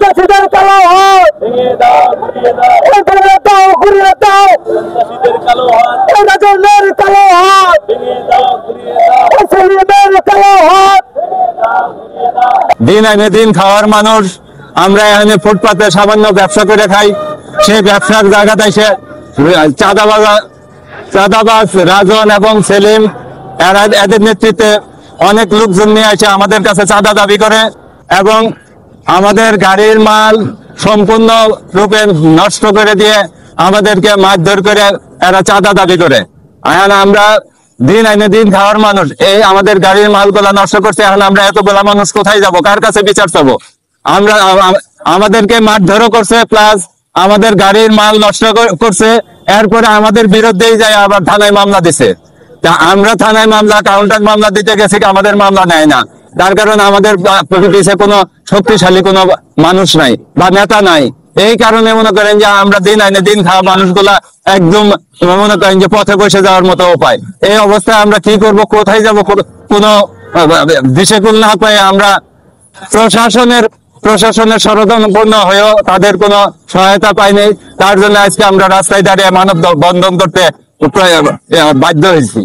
সন্ত্রাসীদের কালো হাত ঘুরিয়ে দাও, ঘুরিয়ে দাও এই রাজনের কালো হাত, মুসলিমের কালো হাত। দিন আনে দিন খাওয়ার মানুষ আমরা এখানে ফুটপাতে সামান্য ব্যবসা করে খাই। সেই ব্যবসার জায়গাতে এসে চাঁদাবাজ রাজন এবং সেলিম এদের নেতৃত্বে অনেক লোকজন নিয়ে এসে আমাদের কাছে চাঁদা দাবি করে এবং আমাদের গাড়ির মাল সম্পূর্ণ রূপে নষ্ট করে দিয়ে আমাদেরকে মারধর করে এরা চাঁদা দাবি করে। এখন আমরা দিন আইনে দিন খাওয়ার মানুষ, এই আমাদের গাড়ির মালগুলা নষ্ট করছে। এখন আমরা এতগুলা মানুষ কোথায় যাব, কার কাছে বিচার চাবো? আমরা আমাদেরকে মারধরও করছে, প্লাস আমাদের গাড়ির মাল নষ্ট করছে। এরপরে আমাদের বিরুদ্ধেই যায় আবার থানায় মামলা দিছে। তা আমরা থানায় মামলা কাউন্টার মামলা দিতে গেছি, আমাদের মামলা নেয় না। তার কারণ আমাদের পিছিয়ে কোনো শক্তিশালী কোনো মানুষ নাই বা নেতা নাই। এই কারণে মনে করেন যে আমরা দিন আইনে দিন খাওয়া মানুষগুলা একদম মনে করেন যে পথে বসে যাওয়ার মতো উপায়। এই অবস্থায় আমরা কি করব, কোথায় যাব, কোনো দিশেকুল না পাই আমরা প্রশাসনের শরণাপন্ন হয়েও তাদের কোনো সহায়তা পাইনি। তার জন্য আজকে আমরা রাস্তায় দাঁড়িয়ে মানববন্ধন করতে বাধ্য হয়েছি।